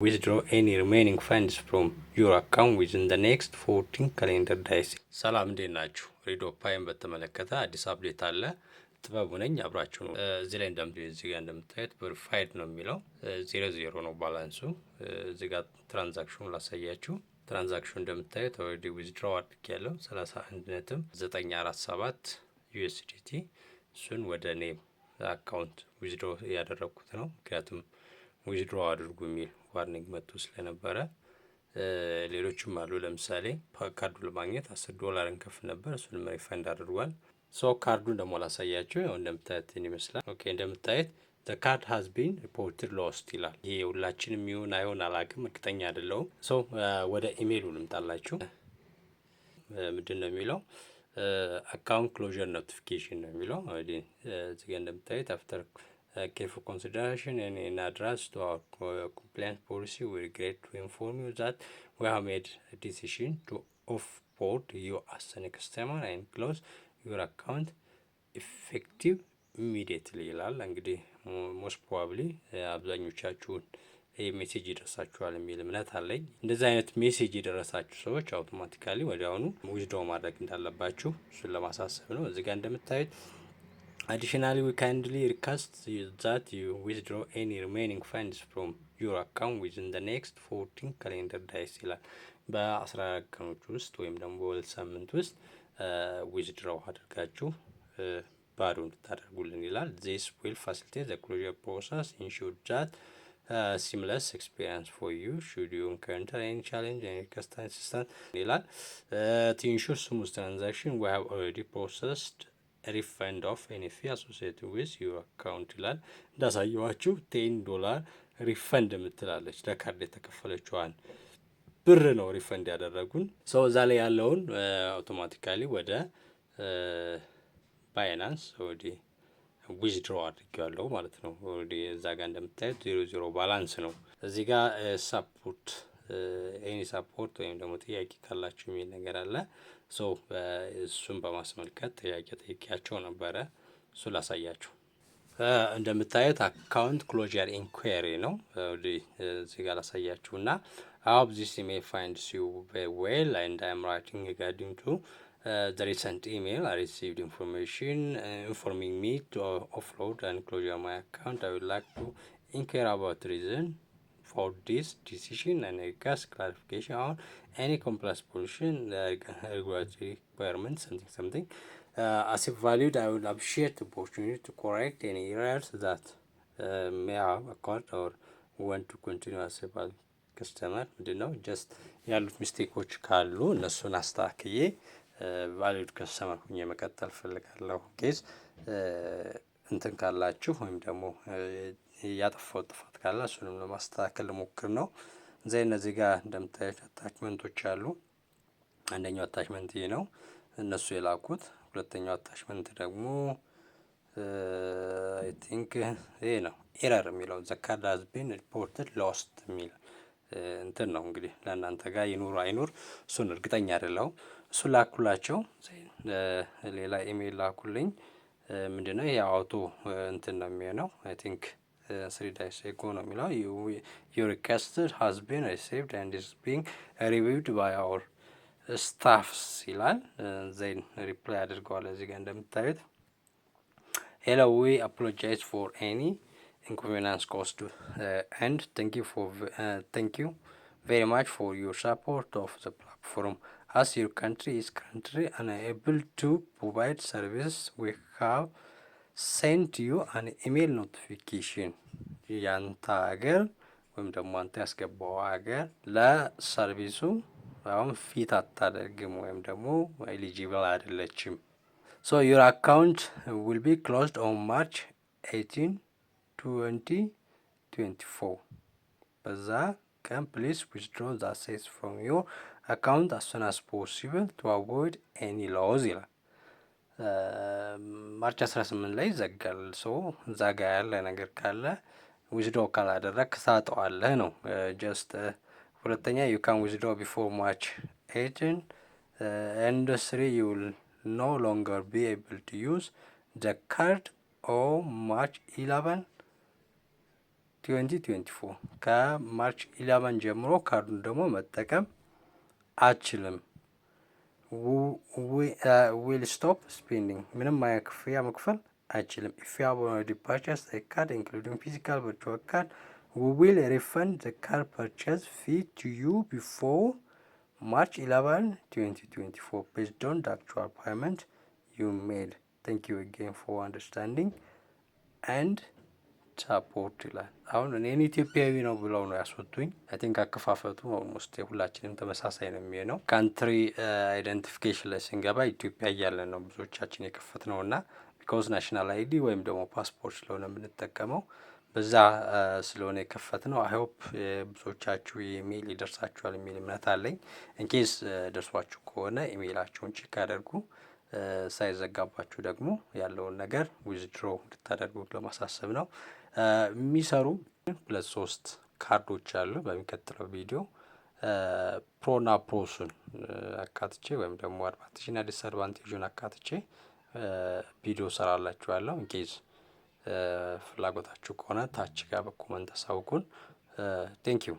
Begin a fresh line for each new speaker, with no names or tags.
withdraw any remaining funds from your account within the next 14 calendar days። ሰላም እንዴት ናችሁ? ሬዶፓይን በተመለከተ አዲስ አፕዴት አለ። ጥበቡ ነኝ፣ አብራችሁ ነው። እዚህ ላይ እንደምታዩት ቬሪፋይድ ነው የሚለው 00 ነው ባላንሱ። እዚህ ጋር ትራንዛክሽኑን ላሳያችሁ። ትራንዛክሽኑ እንደምታዩት ኦልሬዲ ዊዝድሮው አድርጌያለሁ 31.947 ዩኤስዲቲ። እሱን ወደ እኔ አካውንት ዊዝድሮ ያደረኩት ነው። ምክንያቱም ዊዝድሮ አድርጉ የሚል ዋርኒንግ መጥቶ ስለነበረ። ሌሎችም አሉ። ለምሳሌ ካርዱ ለማግኘት $10 እንከፍል ነበር፣ እሱንም ሪፈንድ አድርጓል። ሶ ካርዱን ደግሞ ላሳያችሁ። ያው እንደምታዩት ይመስላል። ኦኬ እንደምታዩት the card has been reported lost ይላል። ይሄ ሁላችንም ይሁን አይሆን አላውቅም፣ እርግጠኛ አይደለሁም። ሶ ወደ ኢሜይሉ ልምጣላችሁ። ምንድን ነው የሚለው? አካውንት ክሎዥር ኖቲፊኬሽን ነው የሚለው። እዚህ ጋር እንደምታዩት አፍተር careful consideration and in address to our compliance policy, we regret to inform you that we have made a decision to offboard you as a customer and close your account effective immediately ይላል። እንግዲህ ሞስት ፕሮባብሊ አብዛኞቻችሁን ይህ ሜሴጅ ይደርሳችኋል የሚል እምነት አለኝ። እንደዚህ አይነት ሜሴጅ የደረሳችሁ ሰዎች አውቶማቲካሊ ወዲያውኑ ዊዝድሮው ማድረግ እንዳለባችሁ እሱን ለማሳሰብ ነው። እዚህ ጋር እንደምታዩት Additionally, we kindly request that you withdraw any remaining funds from your account within the next 14 calendar days ይላል። በ14 ቀኖች ውስጥ ወይም ደግሞ በሁለት ሳምንት ውስጥ ዊዝድሮው አድርጋችሁ ባዶ እንድታደርጉልን ይላል። This will facilitate the closure process, ensure that seamless experience for you should you encounter any challenge and request assistance ይላል። To ensure smooth transaction, we have already processed ሪፈንድ ኦፍ ኤኒ ፊ አሶሲየትድ ዊዝ ዩር አካውንት ይላል። እንዳሳየዋችሁ $10 ሪፈንድ የምትላለች ለካርድ የተከፈለችዋን ብር ነው ሪፈንድ ያደረጉን። ሰው እዛ ላይ ያለውን አውቶማቲካሊ ወደ ባይናንስ ወደ ዊዝድሮ አድርጌዋለሁ ማለት ነው። ወደ እዛ ጋር እንደምታዩት 00 ባላንስ ነው። እዚህ ጋር ሳፖርት ኤኒ ሳፖርት ወይም ደግሞ ጥያቄ ካላችሁ የሚል ነገር አለ። ሶ እሱን በማስመልከት ጥያቄ ጠይቄያቸው ነበረ። እሱ ላሳያችሁ። እንደምታዩት አካውንት ክሎዥር ኢንኩዌሪ ነው። እዚህ ጋር ላሳያችሁ እና I hope this email finds you very well and I am writing regarding to the recent email I received information informing me to offload and closure my account. I would like to inquire about reason for this decision and request clarification on any compliance pollution regulatory requirements something as if valued. I would appreciate the opportunity to correct any errors that may have occurred or want to continue as a ከስተመር ምንድን ነው ጀስት ያሉት ሚስቴኮች ካሉ እነሱን አስተካክዬ ቫሊድ ከስተመር ሁኜ መቀጠል ፈልጋለሁ። ኬዝ እንትን ካላችሁ ወይም ደግሞ ያጠፋው ጥፋት ካለ እሱንም ለማስተካከል ሞክር ነው። እነዚህ ጋር እንደምታዩት አታችመንቶች አሉ። አንደኛው አታችመንት ይሄ ነው እነሱ የላኩት። ሁለተኛው አታችመንት ደግሞ አይ ቲንክ ይሄ ነው ኤረር የሚለው the card has been reported lost የሚል እንትን ነው። እንግዲህ ለእናንተ ጋር ይኑር አይኑር እሱን እርግጠኛ አይደለሁም። እሱን ላኩላቸው። ሌላ ኢሜይል ላኩልኝ። ምንድነው ይሄ አውቶ እንትን ነው የሚሆነው። አይ ቲንክ 3 days ago ነው የሚለው your request has been received and is being reviewed by our staffs ይላል። ዜን ሪፕላይ አድርገዋል። እዚህ ጋር እንደምታዩት hello, we apologize for any inconvenience caused and thank you very much for your support of the platform. As your country is currently unable to provide service, we have sent you an email notification. ያንተ ሀገር ወይም ደግሞ አንተ ያስገባው ሀገር ለሰርቪሱ አሁን ፊት አታደርግም ወይም ደግሞ ኤሊጂብል አይደለችም። So your account will be closed on March 18, 2024. በዛ ቀን please withdraw the assets from your account as soon as possible to avoid any loss ይላል። ማርች 18 ላይ ይዘጋል። ሶ እዛ ጋ ያለ ነገር ካለ ዊዝድሮ ካላደረግ ሳጠዋለህ ነው። ጀስት ሁለተኛ you can withdraw before March 18 and 3 you will no longer be able to use the card on March 11, 2024 ከማርች 11 ጀምሮ ካርዱን ደግሞ መጠቀም አችልም። ዊል ስቶፕ ስፔንዲንግ ምንም አይነት ክፍያ መክፈል አይችልም። ኢፍ ዩ ሃቭ ኦልሬዲ ፐርቸስድ ኤ ካርድ ኢንክሉዲንግ ፊዚካል ቨርቹዋል ካርድ ዊ ዊል ሪፈንድ ዘ ካርድ ፐርቸዝ ፊ ቱ ዩ ቢፎር March 11, 2024 based on the actual payment you made. Thank you again for understanding and ሰፖርት ይላል። አሁን እኔን ኢትዮጵያዊ ነው ብለው ነው ያስወጡኝ። አይ ቲንክ አከፋፈቱ ኦልሞስት ሁላችንም ተመሳሳይ ነው የሚሆነው። ካንትሪ አይደንቲፊኬሽን ላይ ስንገባ ኢትዮጵያ እያለን ነው ብዙዎቻችን የከፈት ነው እና ቢኮዝ ናሽናል አይዲ ወይም ደግሞ ፓስፖርት ስለሆነ የምንጠቀመው በዛ ስለሆነ የከፈት ነው። አይ ሆፕ ብዙዎቻችሁ ኢሜይል ይደርሳችኋል የሚል እምነት አለኝ። ኢንኬስ ደርሷችሁ ከሆነ ኢሜይላችሁን ቼክ አድርጉ። ሳይዘጋባችሁ ደግሞ ያለውን ነገር ዊዝድሮ እንድታደርጉ ለማሳሰብ ነው። የሚሰሩ 2-3 ካርዶች አሉ። በሚቀጥለው ቪዲዮ ፕሮና ፕሮሱን አካትቼ ወይም ደግሞ አድቫንቴጅና ዲስአድቫንቴጁን አካትቼ ቪዲዮ ሰራላችኋለሁ። ኢንኬዝ ፍላጎታችሁ ከሆነ ታች ጋር በኮመንት አሳውቁን። ቴንኪዩ